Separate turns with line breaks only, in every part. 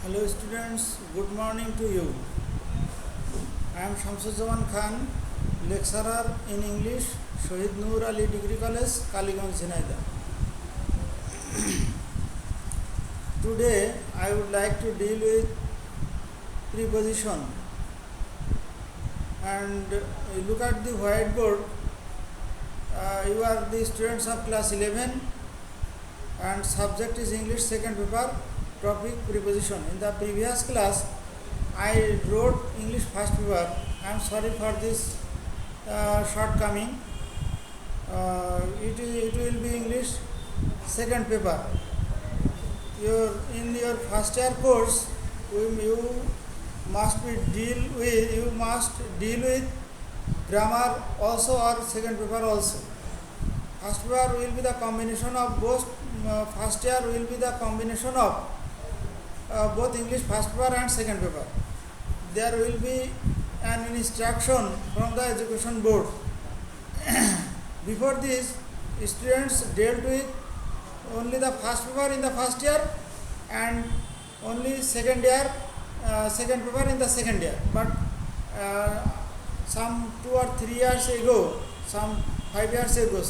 Hello students, good morning to you. I am Shamsuzzaman Khan, lecturer in English, Shahid Noor Ali Degree College, Kaliganj, Jhinai. Today I would like to deal with preposition. And look at the whiteboard. You are the students of class 11 and subject is English second paper, topic preposition. In the previous class I wrote English first paper. I am sorry for this shortcoming. It will be English second paper. In your first year course you must deal with grammar also or second paper also. First paper will be the combination of both. First year will be the combination of both English first paper and second paper. There will be an instruction from the education board. Before this, students dealt with only the first paper in the first year and only second paper in the second year. But some 2 or 3 years ago, some 5 years ago,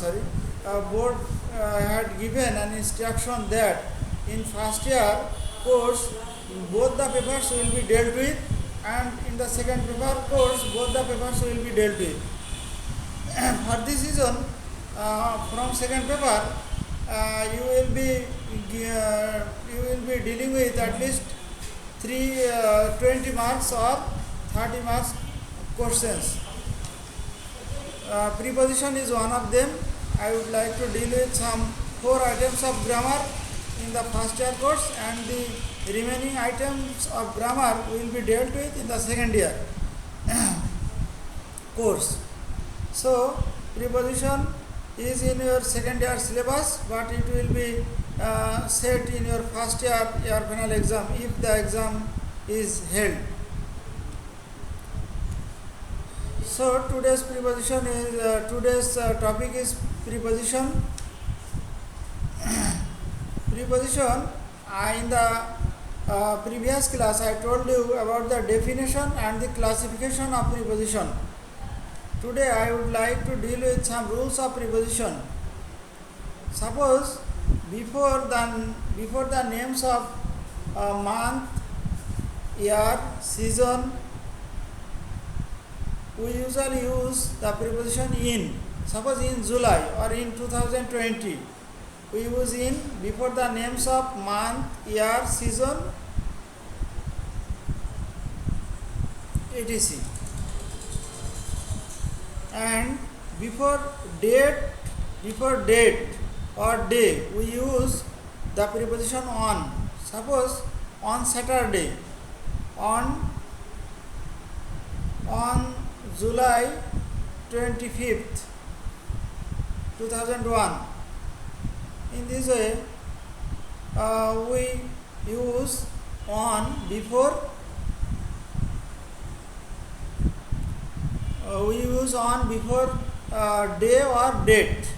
board had given an instruction that in first year course both the papers will be dealt with, and in the second paper course both the papers will be dealt with. For this reason, from second paper you will be dealing with at least 20 marks or 30 marks questions. Preposition is one of them. I would like to deal with some 4 items of grammar in the first year course, and the remaining items of grammar will be dealt with in the second year course. So preposition is in your second year syllabus, but it will be set in your first year final exam if the exam is held. So today's topic is preposition. Preposition. In the previous class I told you about the definition and the classification of preposition. Today I would like to deal with some rules of preposition. Suppose before the names of month, year, season, we usually use the preposition in. Suppose in July or in 2020, we use in before the names of month, year, season, etc. And before date or day, we use the preposition on. Suppose on Saturday, on July 25th, 2001. In this way, we use on before day or date.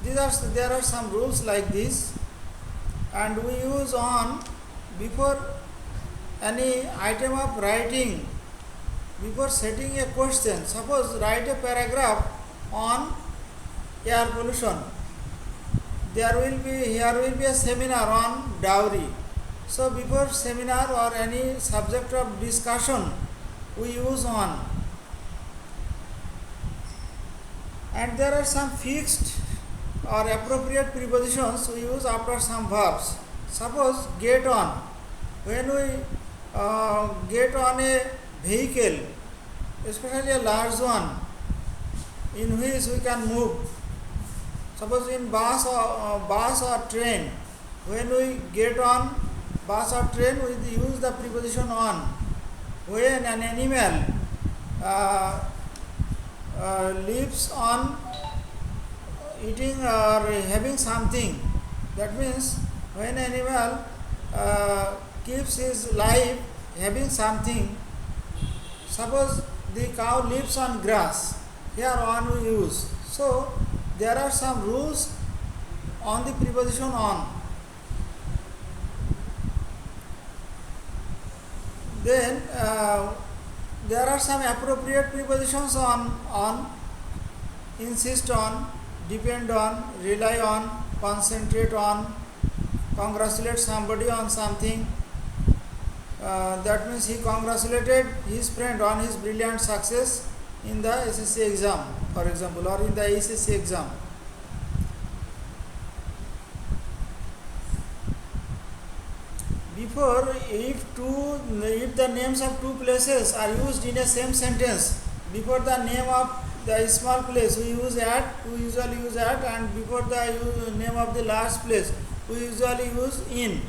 There are some rules like this, and we use on before any item of writing. Before setting a question, suppose write a paragraph on air pollution. Here will be a seminar on dowry. So before seminar or any subject of discussion, we use on. And there are some fixed or appropriate prepositions we use after some verbs. Suppose get on. When we get on a vehicle, especially a large one in which we can move. Suppose in bus or train, when we get on bus or train, we use the preposition on. When an animal lives on eating or having something, that means when an animal keeps his life having something. Suppose the cow lives on grass, here on we use. So there are some rules on the preposition on. there are some appropriate prepositions on, insist on, depend on, rely on, concentrate on, congratulate somebody on something. That means he congratulated his friend on his brilliant success in the SSC exam, for example, or in the SSC exam. Before, if the names of two places are used in a same sentence, before the name of the small place we usually use at, and before the name of the large place we usually use in.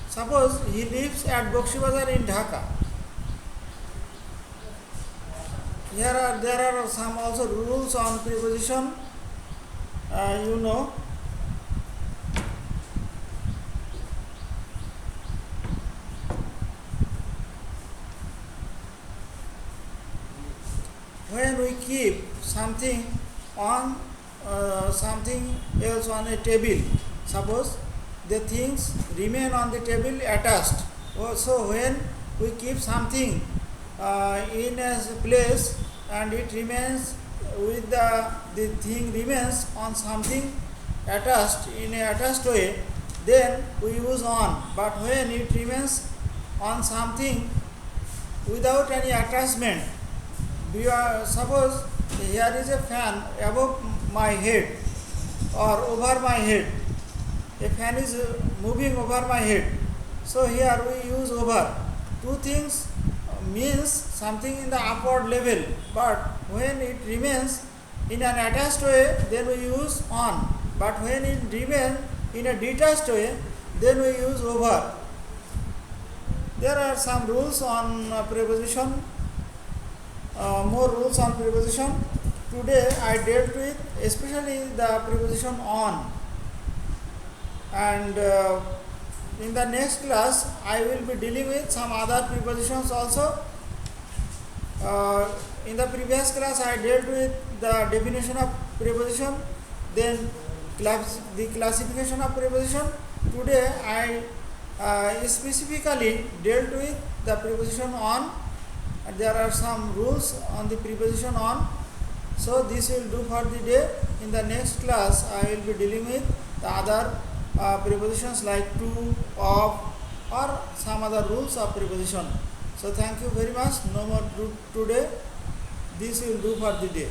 Suppose he lives at Bakshi Bazar in Dhaka. There are some also rules on preposition. When we keep something on something else on a table, suppose the things remain on the table attached. So when we keep something in a place and it remains with the thing remains on something attached in a attached way, then we use on. But when it remains on something without any attachment, suppose here is a fan above my head or over my head. A fan is moving over my head. So here we use over. Two things means something in the upward level, but when it remains in an attached way, then we use on. But when it remains in a detached way, then we use over. There are some rules on preposition, more rules on preposition. Today I dealt with especially the preposition on, and in the next class I will be dealing with some other prepositions also. In the previous class I dealt with the definition of preposition, then the classification of preposition. Today I specifically dealt with the preposition on, and there are some rules on the preposition on. So this will do for the day. In the next class I will be dealing with the other prepositions like to, of, or some other rules of preposition. So thank you very much. No more today. This will do for the day.